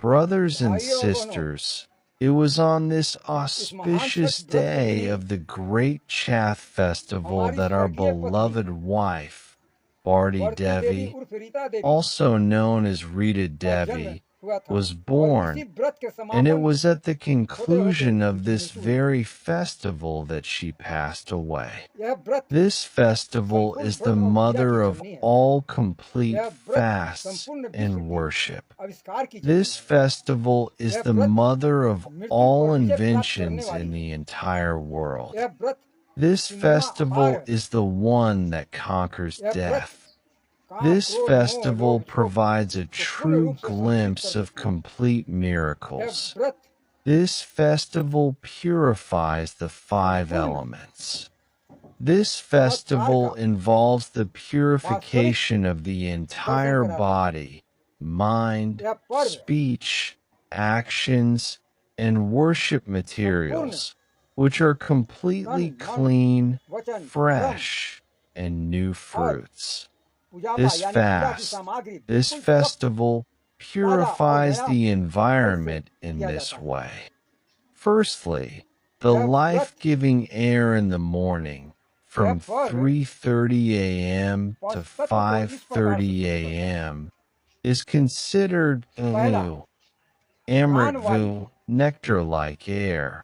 Brothers and sisters, it was on this auspicious day of the great Chath festival that our beloved wife, Bharti Devi, also known as Rita Devi, was born, and it was at the conclusion of this very festival that she passed away. This festival is the mother of all complete fasts and worship. This festival is the mother of all inventions in the entire world. This festival is the one that conquers death. This festival provides a true glimpse of complete miracles. This festival purifies the 5 elements. This festival involves the purification of the entire body, mind, speech, actions, and worship materials, which are completely clean, fresh, and new fruits. This festival purifies the environment in this way. Firstly, the life-giving air in the morning from 3:30 a.m. to 5:30 a.m. is considered Amritvu, nectar-like air,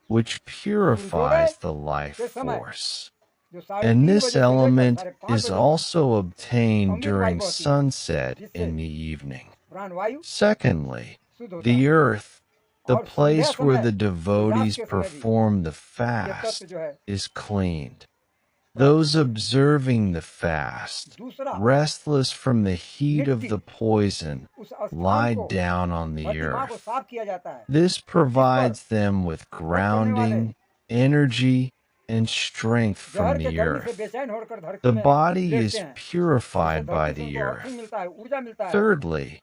which purifies the life force. And this element is also obtained during sunset in the evening. Secondly, the earth, the place where the devotees perform the fast, is cleaned. Those observing the fast, restless from the heat of the poison, lie down on the earth. This provides them with grounding, energy, and strength from the earth. The body is purified by the earth. Thirdly,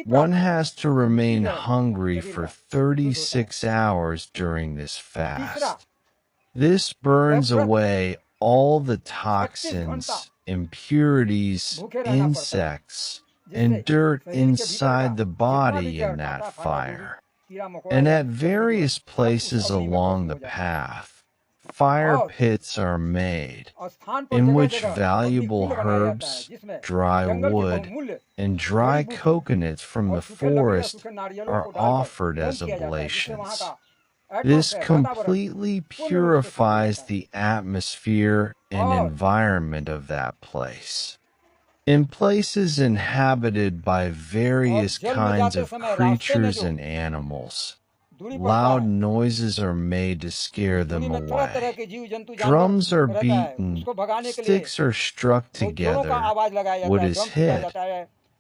one has to remain hungry for 36 hours during this fast. This burns away all the toxins, impurities, insects, and dirt inside the body in that fire. And at various places along the path, fire pits are made, in which valuable herbs, dry wood, and dry coconuts from the forest are offered as oblations. This completely purifies the atmosphere and environment of that place. In places inhabited by various kinds of creatures and animals, loud noises are made to scare them away. Drums are beaten, sticks are struck together, wood is hit,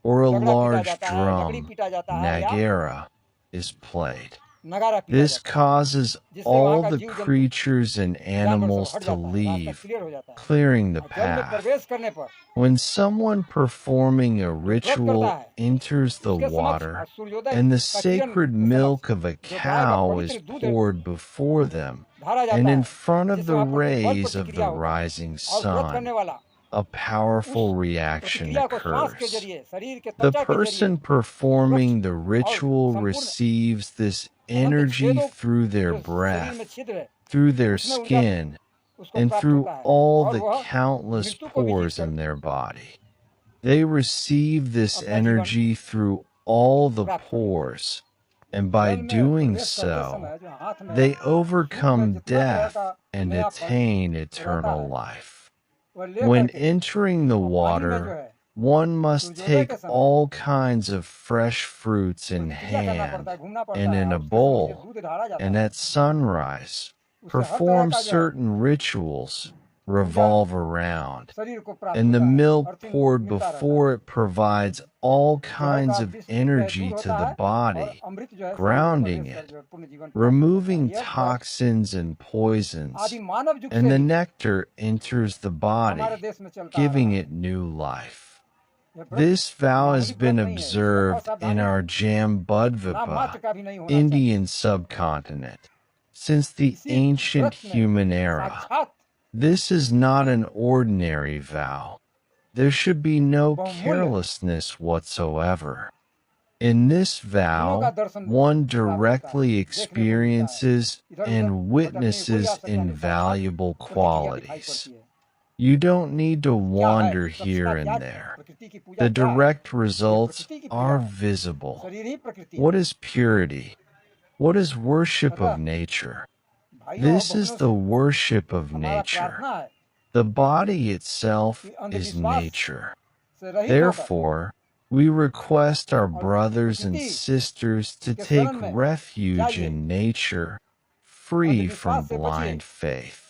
or a large drum, nagara, is played. This causes all the creatures and animals to leave, clearing the path. When someone performing a ritual enters the water, and the sacred milk of a cow is poured before them, and in front of the rays of the rising sun, a powerful reaction occurs. The person performing the ritual receives this energy through their breath, through their skin, and through all the countless pores in their body. They receive this energy through all the pores, and by doing so, they overcome death and attain eternal life. When entering the water, one must take all kinds of fresh fruits in hand and in a bowl, and at sunrise, perform certain rituals, revolve around, and the milk poured before it provides all kinds of energy to the body, grounding it, removing toxins and poisons, and the nectar enters the body, giving it new life. This vow has been observed in our Jambudvipa, Indian subcontinent, since the ancient human era. This is not an ordinary vow. There should be no carelessness whatsoever. In this दोनों का vow, दर्शन one प्राप्त होता है, directly देखने को मिलता है। experiences इधर उधर and भटकने कोई आ witnesses सकता नहीं, साक्षात invaluable प्रतिक्रिया दिखाई qualities. पड़ती है। You don't need to क्या है wander सब here इसका and त्याग है, there. प्रकृति की पूजा The क्या है? direct ये results प्रकृति की पूजा are है, visible. शरीर ही प्रकृति What है। is purity? What is worship of अतः nature? भाइयों और This is बहनों the से worship of हमारा nature. प्रार्थना है The body itself कि is अंधविश्वास nature. से रहित होकर Therefore, we request our और brothers and प्रकृति sisters to के take शरण में refuge जाइए, in nature, free from अंधविश्वास से बचिए, blind faith.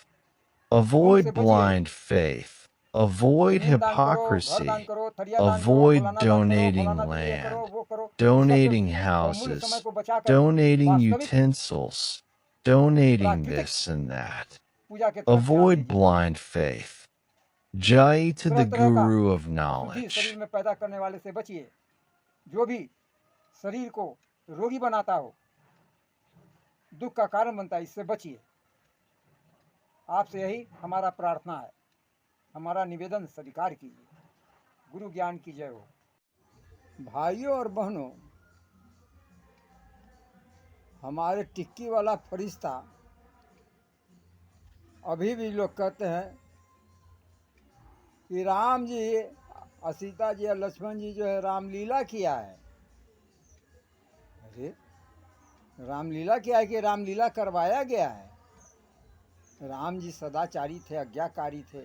ढोंग Avoid से बचिए। blind faith. Avoid जमीन दान करो, घर दान hypocrisy. करो, थरिया दान करो, Avoid फलाना दान करो, donating फलाना ये करो, land, वो करो। ये सब donating बहुमूल्य समय houses, को बचाकर donating वास्तविक utensils, donating प्राकृतिक this and that. पूजा के तरफ ध्यान Avoid दीजिए। blind faith. Jai to तरह the तरह का Guru of अशुद्धि knowledge. शरीर में पैदा करने वाले से बचिए, जो भी शरीर को रोगी बनाता हो, दुख का कारण बनता है, इससे बचिए। आपसे यही हमारा प्रार्थना है, हमारा निवेदन स्वीकार कीजिए। गुरु ज्ञान की जय हो। भाइयों और बहनों, हमारे टिक्की वाला फरिश्ता अभी भी लोग कहते हैं कि राम जी और सीता जी और लक्ष्मण जी जो है रामलीला किया है। अरे रामलीला किया है कि रामलीला करवाया गया है? राम जी सदाचारी थे, आज्ञाकारी थे,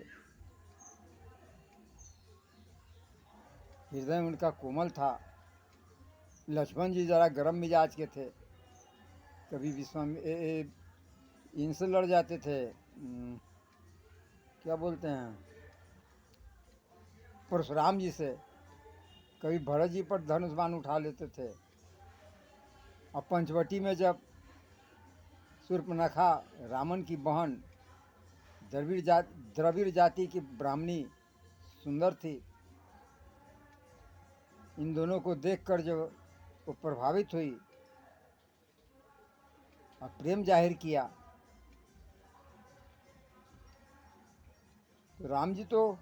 हृदय उनका कोमल था। लक्ष्मण जी जरा गर्म मिजाज के थे, कभी इनसे लड़ जाते थे, क्या बोलते हैं, परशुराम जी से। कभी भरत जी पर धनुष बाण उठा लेते थे। और पंचवटी में जब शूर्पणखा रावण की बहन द्रविड़ जाति की ब्राह्मणी सुंदर थी, इन दोनों को देखकर जब वो प्रभावित हुई और प्रेम जाहिर किया, तो राम जी तो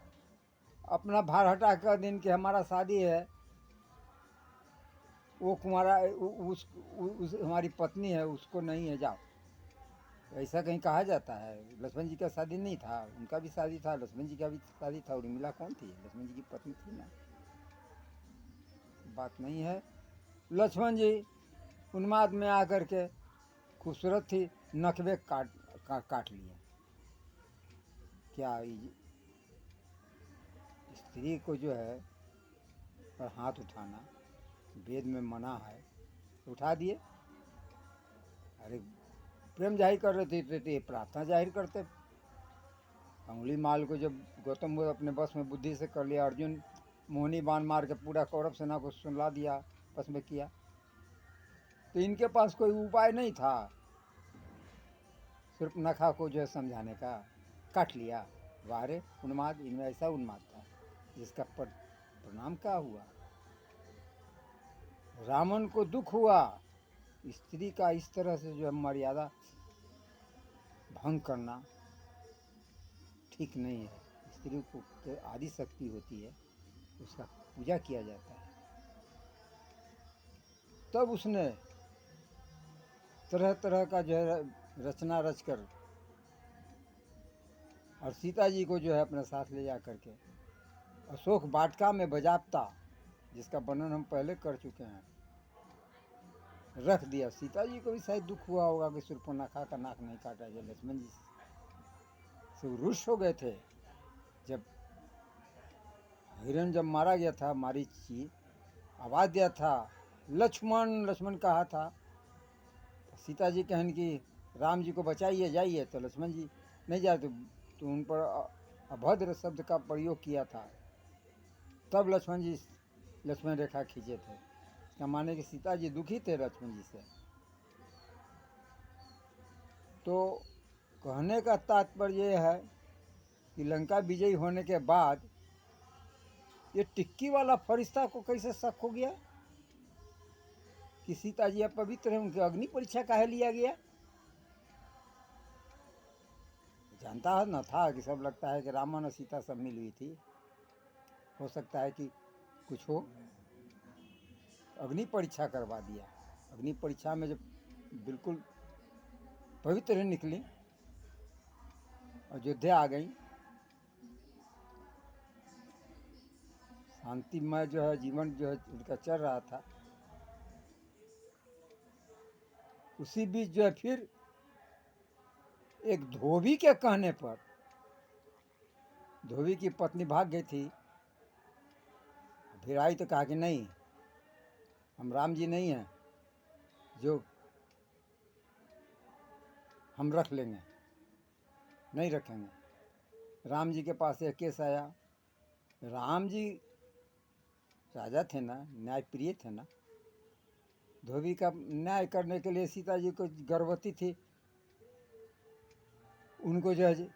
अपना भार हटा कर दिन कि हमारा शादी है, वो कुमारा उस हमारी पत्नी है, उसको नहीं है, जाओ। ऐसा कहीं कहा जाता है? लक्ष्मण जी का शादी नहीं था, उनका भी शादी था, लक्ष्मण जी का भी शादी था। उर्मिला कौन थी? लक्ष्मण जी की पत्नी थी ना। बात नहीं है। लक्ष्मण जी उन्माद में आकर के, खूबसूरत थी, नखबे काट लिए। क्या स्त्री को जो है पर हाथ उठाना वेद में मना है, उठा दिए। अरे प्रेम जाहिर कर रहे थे तो ये प्रार्थना जाहिर करते। अंगुली माल को जब गौतम बुद्ध अपने बस में बुद्धि से कर लिया, अर्जुन मोहनी बाण मार के पूरा कौरव सेना को सुला दिया, बस में किया, तो इनके पास कोई उपाय नहीं था शूर्पणखा को जो है समझाने का। काट लिया। वारे उन्माद, इनमें ऐसा उन्माद था जिसका परिणाम क्या हुआ? रावण को दुख हुआ। स्त्री का इस तरह से जो है मर्यादा भंग करना ठीक नहीं है। स्त्री को आदि शक्ति होती है, उसका पूजा किया जाता है। तब उसने तरह तरह का जो है रचना रचकर और सीता जी को जो है अपने साथ ले जा करके अशोक वाटिका में बजाप्ता, जिसका वर्णन हम पहले कर चुके हैं, रख दिया। सीता जी को भी शायद दुख हुआ होगा कि शूर्पणखा का नाक नहीं काटा जाए। लक्ष्मण जी से रुष्ट हो गए थे। जब हिरण जब मारा गया था, मारीच जी आवाज़ दिया था, लक्ष्मण लक्ष्मण कहा था, सीता जी कहन कि राम जी को बचाइए, जाइए, तो लक्ष्मण जी नहीं जाते, तो उन पर अभद्र शब्द का प्रयोग किया था। तब लक्ष्मण जी लक्ष्मण रेखा खींचे थे। इसका माने कि सीता जी दुखी थे लक्ष्मण जी से। तो कहने का तात्पर्य यह है कि लंका विजयी होने के बाद ये टिक्की वाला फरिश्ता को कैसे शक हो गया कि सीता जी अपवित्र है, उनकी अग्नि परीक्षा काहे लिया गया? जानता है न था कि सब लगता है कि रामन और सीता सब मिल हुई थी, हो सकता है कि कुछ हो। अग्नि परीक्षा करवा दिया। अग्नि परीक्षा में जब बिल्कुल पवित्र निकली, अयोध्या आ गई, शांतिमय जो है जीवन जो है उनका चल रहा था। उसी बीच जो है फिर एक धोबी के कहने पर, धोबी की पत्नी भाग गई थी, फिर आई तो कहा कि नहीं, हम राम जी नहीं हैं जो हम रख लेंगे, नहीं रखेंगे। राम जी के पास एक केस आया। राम जी राजा थे ना, न्यायप्रिय थे ना, धोबी का न्याय करने के लिए सीता जी को गर्भवती थी, उनको जो है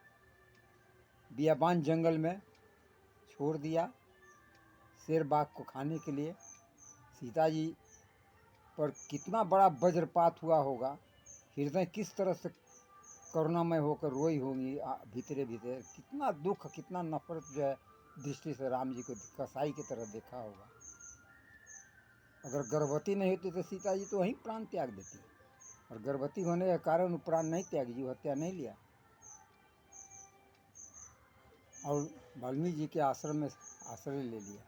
बियाबान जंगल में छोड़ दिया शेर बाघ को खाने के लिए। सीता जी पर कितना बड़ा वज्रपात हुआ होगा, हृदय किस तरह से करुणामय होकर रोई होंगी भीतरे भीतर, कितना दुख कितना नफरत जो है दृष्टि से राम जी को कसाई की तरह देखा होगा। अगर गर्भवती नहीं होती तो सीता जी तो वहीं प्राण त्याग देती, और गर्भवती होने के कारण प्राण नहीं त्यागी, जीव हत्या नहीं लिया, और वाल्मीकि जी के आश्रम में आश्रय ले लिया।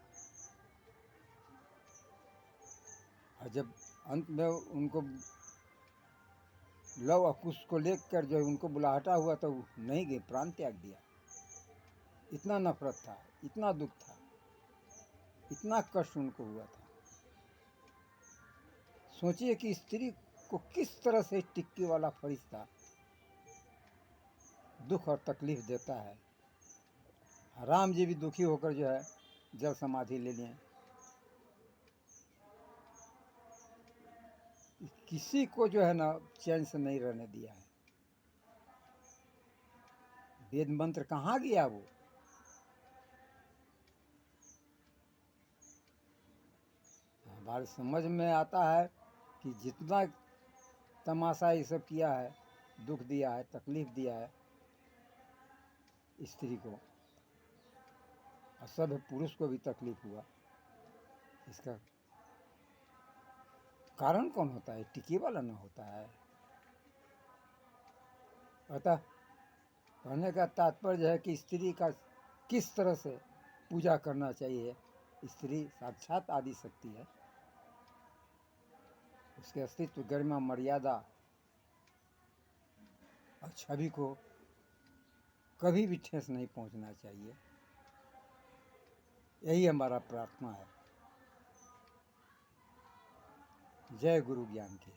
और जब अंत में उनको लव और कुश को लेकर जो उनको बुलाहटा हुआ तो नहीं गए, प्राण त्याग दिया। इतना नफरत था, इतना दुख था, इतना कष्ट उनको हुआ था। सोचिए कि स्त्री को किस तरह से टिक्की वाला फरिश्ता दुख और तकलीफ देता है। राम जी भी दुखी होकर जो है जल समाधि ले लिए। किसी को जो है ना चैन से नहीं रहने दिया है। वेद मंत्र कहाँ गया वो? हमारे समझ में आता है कि जितना तमाशा ये सब किया है, दुख दिया है, तकलीफ दिया है स्त्री को, और सब पुरुष को भी तकलीफ हुआ, इसका कारण कौन होता है? टिकी वाला ना होता है। अतः कहने का तात्पर्य है कि स्त्री का किस तरह से पूजा करना चाहिए। स्त्री साक्षात आदि शक्ति है, उसके अस्तित्व, गरिमा, मर्यादा और छवि को कभी भी ठेस नहीं पहुंचना चाहिए। यही हमारा प्रार्थना है। जय गुरु ज्ञान की।